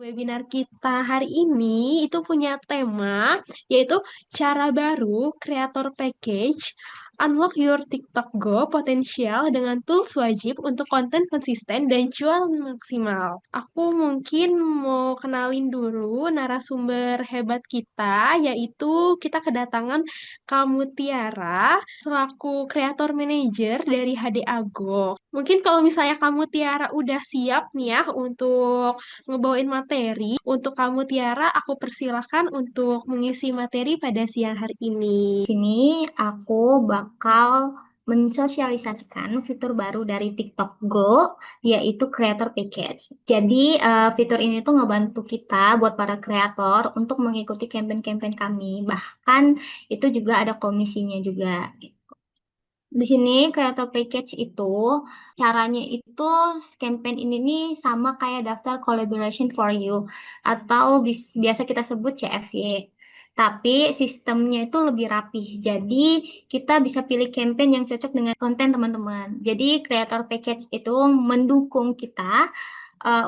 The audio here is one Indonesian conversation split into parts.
Webinar kita hari ini itu punya tema yaitu cara baru kreator package unlock your TikTok Go potensial dengan tools wajib untuk konten konsisten dan jual maksimal. Aku mungkin mau kenalin dulu narasumber hebat kita yaitu kita kedatangan Kamu Tiara selaku kreator manager dari HD Ago. Mungkin kalau misalnya kamu Tiara udah siap nih ya untuk ngebawain materi. Untuk kamu Tiara, aku persilahkan untuk mengisi materi pada siang hari ini. Sini aku bakal mensosialisasikan fitur baru dari TikTok Go, yaitu Creator Package. Jadi, fitur ini tuh ngebantu kita buat para kreator untuk mengikuti campaign-campaign kami. Bahkan itu juga ada komisinya juga. Di sini Creator Package itu caranya itu campaign ini nih sama kayak daftar collaboration for you atau biasa kita sebut CFY. Tapi sistemnya itu lebih rapih. Jadi kita bisa pilih campaign yang cocok dengan konten teman-teman. Jadi Creator Package itu mendukung kita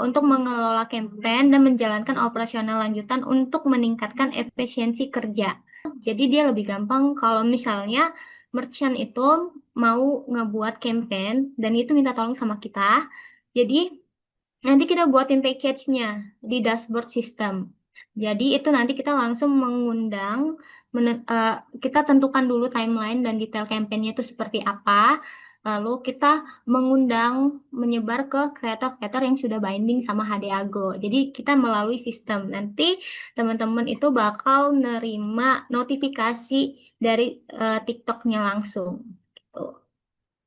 untuk mengelola campaign dan menjalankan operasional lanjutan untuk meningkatkan efisiensi kerja. Jadi dia lebih gampang kalau misalnya merchant itu mau ngebuat campaign dan itu minta tolong sama kita. Jadi nanti kita buatin package-nya di dashboard system. Jadi itu nanti kita langsung mengundang, kita tentukan dulu timeline dan detail campaign-nya itu seperti apa. Lalu kita mengundang, menyebar ke kreator-kreator yang sudah binding sama HDAgo. Jadi kita melalui sistem. Nanti teman-teman itu bakal nerima notifikasi dari TikTok-nya langsung. Gitu.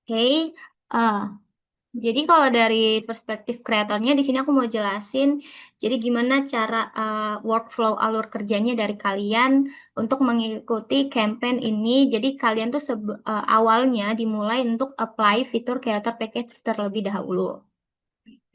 Oke. Eh, jadi kalau dari perspektif kreatornya di sini aku mau jelasin jadi gimana cara workflow alur kerjanya dari kalian untuk mengikuti campaign ini. Jadi kalian tuh awalnya dimulai untuk apply fitur creator package terlebih dahulu.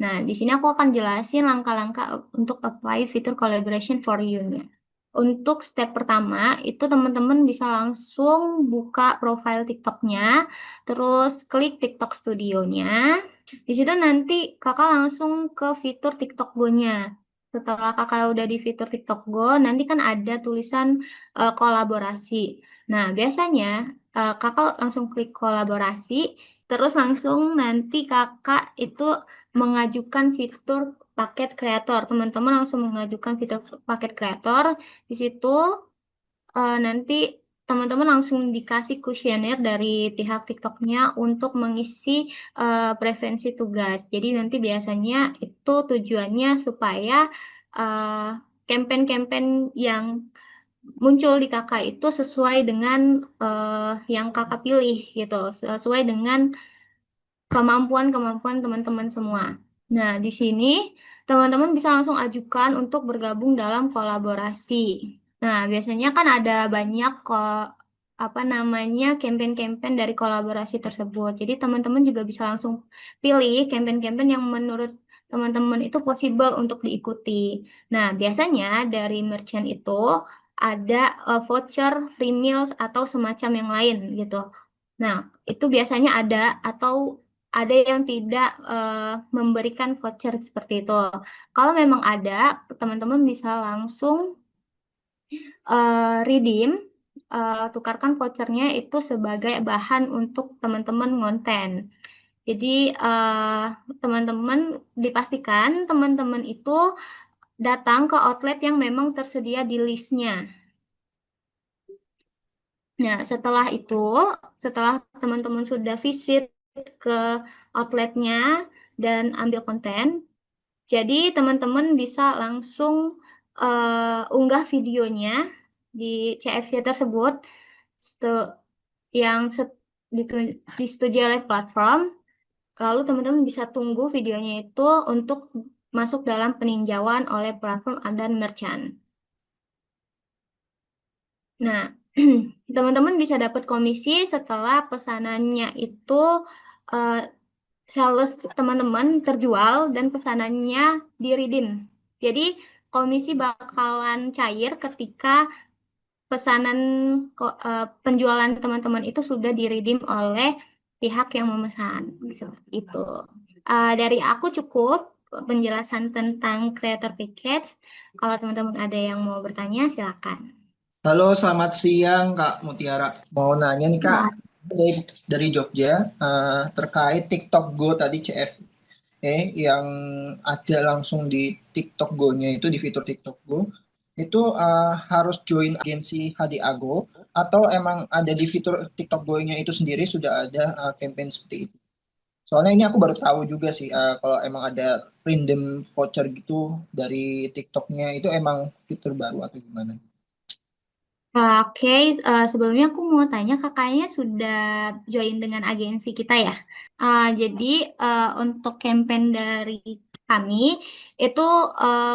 Nah, di sini aku akan jelasin langkah-langkah untuk apply fitur collaboration for you-nya. Untuk step pertama, itu teman-teman bisa langsung buka profile TikTok-nya, terus klik TikTok Studio-nya. Di situ nanti kakak langsung ke fitur TikTok Go-nya. Setelah kakak udah di fitur TikTok Go, nanti kan ada tulisan kolaborasi. Nah, biasanya kakak langsung klik kolaborasi, terus langsung nanti kakak itu mengajukan fitur paket kreator. Teman-teman langsung mengajukan fitur paket kreator. Di situ nanti teman-teman langsung dikasih kuesioner dari pihak TikToknya untuk mengisi preferensi tugas. Jadi nanti biasanya itu tujuannya supaya eh, campaign-campaign yang muncul di kakak itu sesuai dengan yang kakak pilih gitu, sesuai dengan kemampuan-kemampuan teman-teman semua. Nah, di sini teman-teman bisa langsung ajukan untuk bergabung dalam kolaborasi. Nah, biasanya kan ada banyak kok apa namanya campaign-campaign dari kolaborasi tersebut. Jadi teman-teman juga bisa langsung pilih campaign-campaign yang menurut teman-teman itu possible untuk diikuti. Nah, biasanya dari merchant itu ada voucher, free meals atau semacam yang lain gitu. Nah, itu biasanya ada atau ada yang tidak memberikan voucher seperti itu. Kalau memang ada, teman-teman bisa langsung redeem, tukarkan vouchernya itu sebagai bahan untuk teman-teman ngonten. Jadi teman-teman dipastikan teman-teman itu datang ke outlet yang memang tersedia di listnya. Nah, setelah teman-teman sudah visit ke outletnya dan ambil konten, jadi teman-teman bisa langsung unggah videonya di CFY tersebut setu- yang disetujui oleh platform. Lalu teman-teman bisa tunggu videonya itu untuk masuk dalam peninjauan oleh platform dan merchant. Nah, teman-teman bisa dapat komisi setelah pesanannya itu eh, sales teman-teman terjual dan pesanannya di-redeem. Jadi, komisi bakalan cair ketika pesanan penjualan teman-teman itu sudah di-redeem oleh pihak yang memesan. Seperti itu. Dari aku cukup. penjelasan tentang creator package. Kalau teman-teman ada yang mau bertanya, silakan. Halo, selamat siang Kak Mutiara. Mau nanya nih Kak, Nah, dari Jogja terkait TikTok Go tadi CFE yang ada langsung di TikTok Go-nya itu di fitur TikTok Go itu harus join agensi Hadi Ago atau emang ada di fitur TikTok Go-nya itu sendiri sudah ada campaign seperti itu. Soalnya ini aku baru tahu juga sih kalau emang ada random voucher gitu dari TikToknya itu emang fitur baru atau gimana? oke, sebelumnya aku mau tanya kakaknya sudah join dengan agensi kita ya. Jadi untuk campaign dari kami itu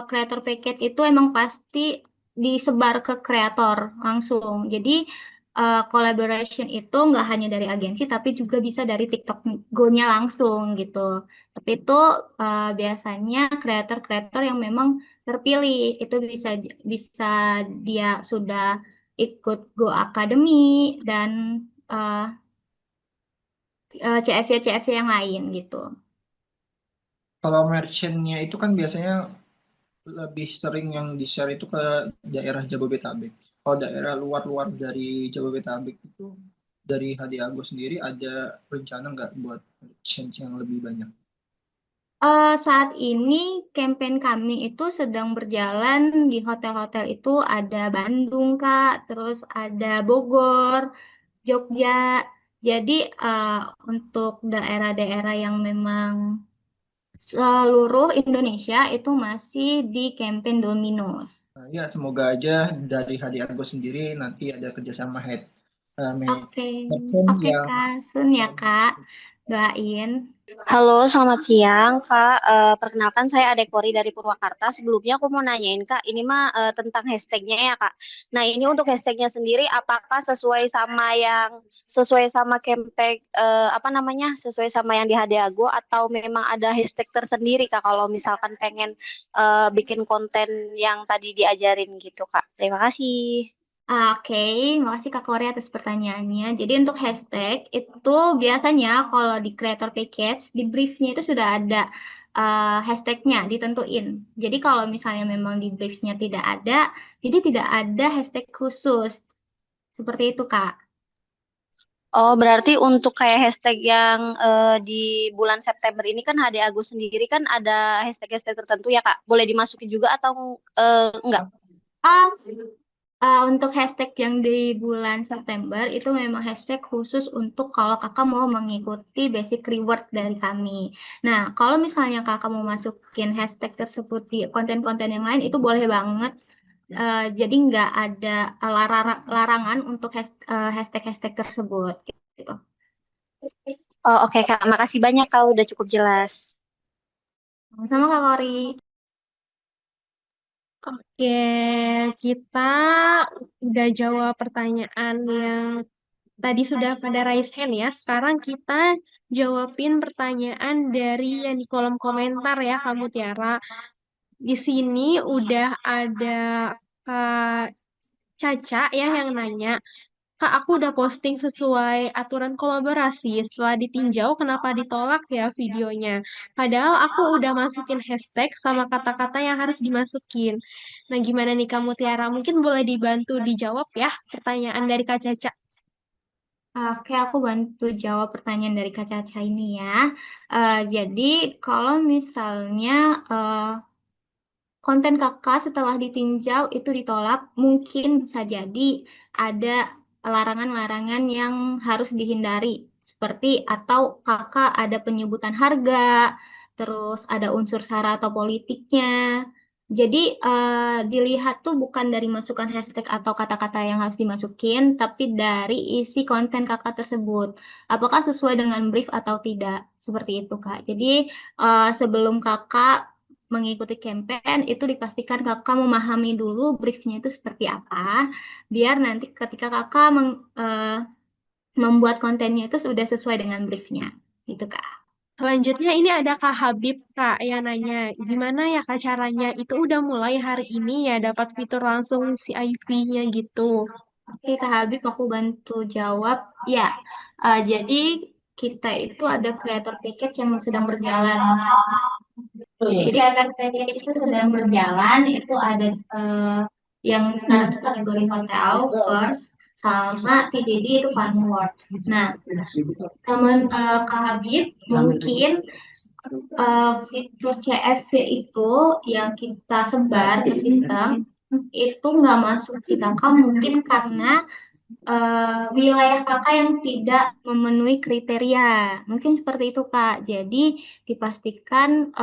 creator package itu emang pasti disebar ke kreator langsung. Jadi collaboration itu nggak hanya dari agensi tapi juga bisa dari TikTok Go-nya langsung gitu. Tapi itu biasanya kreator-kreator yang memang terpilih itu bisa bisa dia sudah ikut Go Academy dan uh, CFY-CFY yang lain gitu. Kalau merchantnya itu kan biasanya lebih sering yang di-share itu ke daerah Jabodetabek. Kalau daerah luar-luar dari Jabodetabek itu dari Hadiago sendiri ada rencana nggak buat merchant yang lebih banyak? Saat ini campaign kami itu sedang berjalan di hotel-hotel itu ada Bandung, Kak, terus ada Bogor, Jogja. Jadi eh, untuk daerah-daerah yang memang seluruh Indonesia itu masih di campaign Dominos. Nah, ya semoga aja dari Hadiago sendiri nanti ada kerjasama Oke, merchant oke yang Kak, Sun ya Kak, doain. Halo, selamat siang, Kak. Perkenalkan saya Adekori dari Purwakarta. Sebelumnya aku mau nanyain, Kak, ini mah tentang hashtagnya ya, Kak. Nah, ini untuk hashtagnya sendiri, apakah sesuai sama campaign apa namanya, sesuai sama yang di Hadiago atau memang ada hashtag tersendiri, Kak? Kalau misalkan pengen bikin konten yang tadi diajarin gitu, Kak. Terima kasih. Oke, makasih Kak Korea atas pertanyaannya. Jadi untuk hashtag itu biasanya kalau di creator package, di briefnya itu sudah ada hashtagnya ditentuin. Jadi kalau misalnya memang di briefnya tidak ada, jadi tidak ada hashtag khusus. Seperti itu Kak. Oh, berarti untuk kayak hashtag yang di bulan September ini kan HD Agus sendiri kan ada hashtag-hashtag tertentu ya, Kak. Boleh dimasuki juga atau enggak? Ah, untuk hashtag yang di bulan September itu memang hashtag khusus untuk kalau kakak mau mengikuti basic reward dari kami. Nah, kalau misalnya kakak mau masukin hashtag tersebut di konten-konten yang lain itu boleh banget. Jadi nggak ada larangan untuk hashtag-hashtag tersebut. Gitu. Oh, oke, Kak. Makasih banyak, Kak. Udah cukup jelas. Sama Kak Kori. Oke, kita udah jawab pertanyaan yang tadi sudah pada raise hand ya. Sekarang kita jawabin pertanyaan dari yang di kolom komentar ya, kamu Tiara. Di sini udah ada Kak Caca ya yang nanya, Kak, aku udah posting sesuai aturan kolaborasi. Setelah ditinjau, kenapa ditolak ya videonya? Padahal aku udah masukin hashtag sama kata-kata yang harus dimasukin. Nah, gimana nih kamu Tiara? Mungkin boleh dibantu dijawab ya pertanyaan dari Kak Caca. Oke, aku bantu jawab pertanyaan dari Kak Caca ini ya. Jadi kalau misalnya konten kakak setelah ditinjau itu ditolak, mungkin bisa jadi ada larangan-larangan yang harus dihindari, seperti atau kakak ada penyebutan harga, terus ada unsur sara atau politiknya. Jadi dilihat tuh bukan dari masukan hashtag atau kata-kata yang harus dimasukin, tapi dari isi konten kakak tersebut. Apakah sesuai dengan brief atau tidak? Seperti itu, Kak. Jadi sebelum kakak mengikuti campaign itu dipastikan kakak memahami dulu briefnya itu seperti apa, biar nanti ketika kakak membuat kontennya itu sudah sesuai dengan briefnya, gitu kak. Selanjutnya ini ada Kak Habib, Kak, yang nanya, gimana ya Kak caranya? Itu udah mulai hari ini ya dapat fitur langsung CIV-nya gitu. Oke Kak Habib, aku bantu jawab. Ya, jadi kita itu ada creator package yang sedang berjalan. Jadi creator package itu sedang berjalan, itu ada yang sekarang itu kategori hotel, first, sama TDD itu Funward. Nah, Kak Habib, mungkin fitur CFV itu yang kita sebar ke sistem itu nggak masuk di kakak mungkin karena wilayah kakak yang tidak memenuhi kriteria. Mungkin seperti itu, Kak. Jadi dipastikan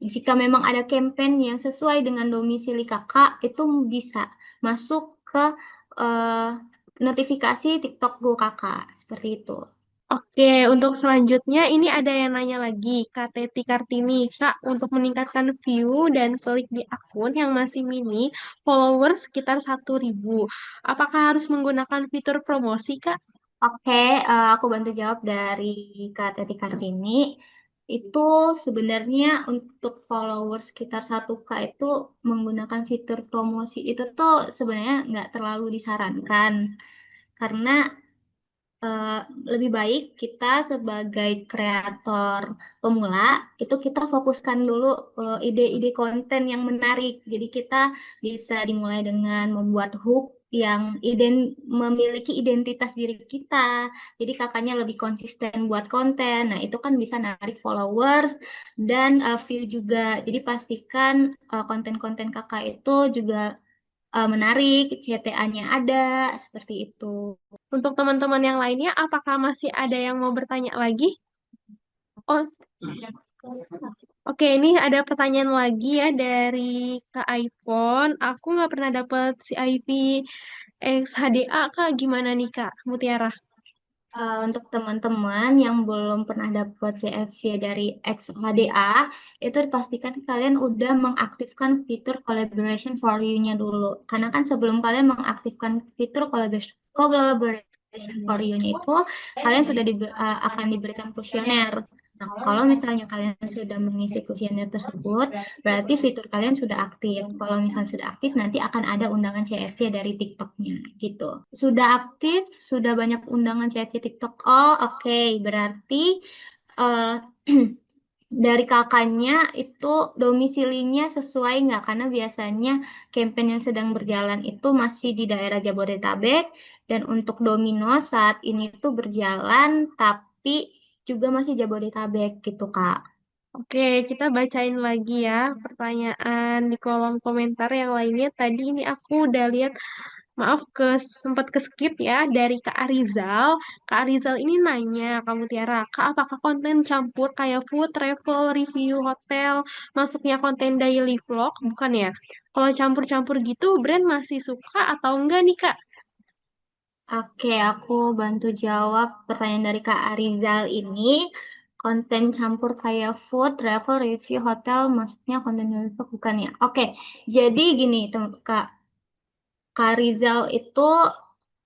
jika memang ada campaign yang sesuai dengan domisili kakak, itu bisa masuk ke eh, notifikasi TikTok Go kakak. Seperti itu. Oke, untuk selanjutnya ini ada yang nanya lagi, Kak Teti Kartini. Kak, untuk meningkatkan view dan klik di akun yang masih mini, followers sekitar 1.000. Apakah harus menggunakan fitur promosi, Kak? Oke, aku bantu jawab dari Kak Teti Kartini. Itu sebenarnya untuk followers sekitar 1K itu menggunakan fitur promosi itu tuh sebenarnya nggak terlalu disarankan. Karena eh, lebih baik kita sebagai kreator pemula itu kita fokuskan dulu ide-ide konten yang menarik. Jadi kita bisa dimulai dengan membuat hook yang memiliki identitas diri kita. Jadi kakaknya lebih konsisten buat konten. Nah, itu kan bisa narik followers dan view juga. Jadi pastikan konten-konten kakak itu juga menarik, CTA-nya ada, seperti itu. Untuk teman-teman yang lainnya, apakah masih ada yang mau bertanya lagi? Oh, oke, ini ada pertanyaan lagi ya dari Kak iPhone. Aku nggak pernah dapet si IV X HDA, Kak. Gimana nih, Kak Mutiara? Untuk teman-teman yang belum pernah dapat CFC dari XHDA, itu dipastikan kalian udah mengaktifkan fitur collaboration for you-nya dulu. Karena kan sebelum kalian mengaktifkan fitur collaboration for you-nya itu, kalian sudah akan diberikan kuesioner. Nah, kalau misalnya kalian sudah mengisi kuesioner tersebut, berarti fitur kalian sudah aktif. Kalau misalnya sudah aktif, nanti akan ada undangan CFC dari TikTok-nya, gitu. Sudah aktif, sudah banyak undangan CFC TikTok. Oh, oke. Berarti eh, dari kakaknya itu domisilinya sesuai nggak? Karena biasanya campaign yang sedang berjalan itu masih di daerah Jabodetabek dan untuk Domino saat ini tuh berjalan tapi juga masih Jabodetabek gitu, Kak. Oke, kita bacain lagi ya pertanyaan di kolom komentar yang lainnya. Tadi ini aku udah lihat, maaf sempat ke skip ya dari Kak Arizal. Kak Arizal ini nanya, kamu Tiara, Kak apakah konten campur kayak food, travel, review hotel, masuknya konten daily vlog? Bukan ya? Kalau campur-campur gitu, brand masih suka atau enggak nih Kak? Oke, aku bantu jawab pertanyaan dari Kak Arizal ini. Konten campur kayak food, travel, review, hotel, maksudnya konten developer bukan ya? Oke, jadi gini, Kak. Kak Rizal itu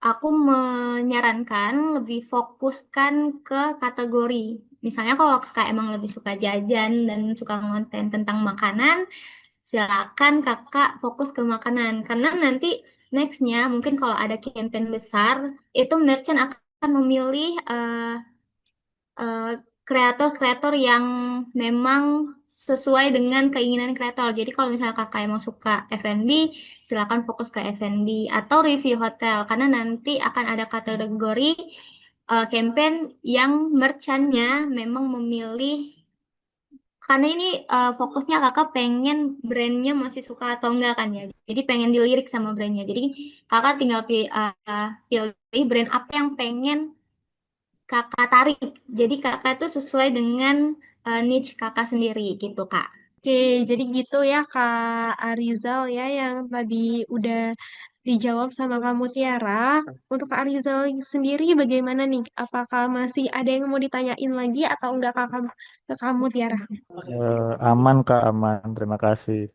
aku menyarankan lebih fokuskan ke kategori. Misalnya kalau kakak emang lebih suka jajan dan suka konten tentang makanan, silakan kakak fokus ke makanan. Karena nanti nextnya mungkin kalau ada campaign besar, itu merchant akan memilih eh, kreator-kreator yang memang sesuai dengan keinginan kreator. Jadi kalau misalnya kakak emang suka F&B, silakan fokus ke F&B atau review hotel karena nanti akan ada kategori campaign yang merchantnya memang memilih karena ini fokusnya kakak pengen brandnya masih suka atau enggak kan ya. Jadi pengen dilirik sama brandnya. Jadi kakak tinggal pilih brand apa yang pengen kakak tarik. Jadi kakak tuh sesuai dengan niche kakak sendiri gitu kak. Oke, jadi gitu ya Kak Arizal ya yang tadi udah dijawab sama kamu Tiara. Untuk Kak Arizal sendiri bagaimana nih? Apakah masih ada yang mau ditanyain lagi atau enggak ke kamu Tiara? Aman Kak, aman. Terima kasih.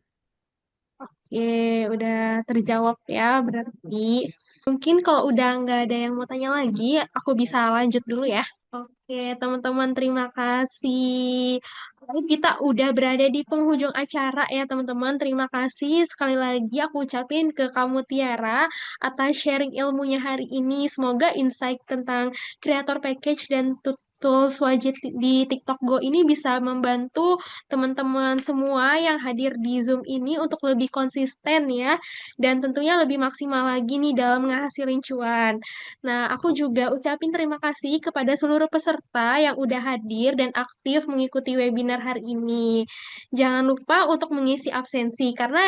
Oke, udah terjawab ya berarti. Mungkin kalau udah nggak ada yang mau tanya lagi, aku bisa lanjut dulu ya. Oke, teman-teman, terima kasih. Baik, kita udah berada di penghujung acara ya, teman-teman. Terima kasih sekali lagi aku ucapin ke kamu Tiara atas sharing ilmunya hari ini. Semoga insight tentang creator package dan Tools wajib di TikTok Go ini bisa membantu teman-teman semua yang hadir di Zoom ini untuk lebih konsisten ya, dan tentunya lebih maksimal lagi nih dalam menghasilin cuan. Nah, aku juga ucapin terima kasih kepada seluruh peserta yang udah hadir dan aktif mengikuti webinar hari ini. Jangan lupa untuk mengisi absensi, karena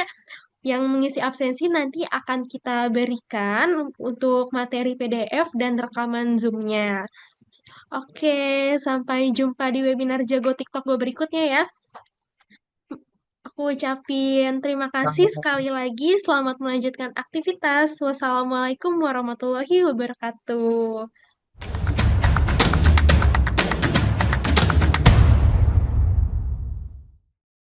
yang mengisi absensi nanti akan kita berikan untuk materi PDF dan rekaman Zoom-nya. Oke, sampai jumpa di webinar Jago TikTok Go berikutnya ya. Aku ucapin terima kasih sekali lagi. Selamat melanjutkan aktivitas. Wassalamualaikum warahmatullahi wabarakatuh.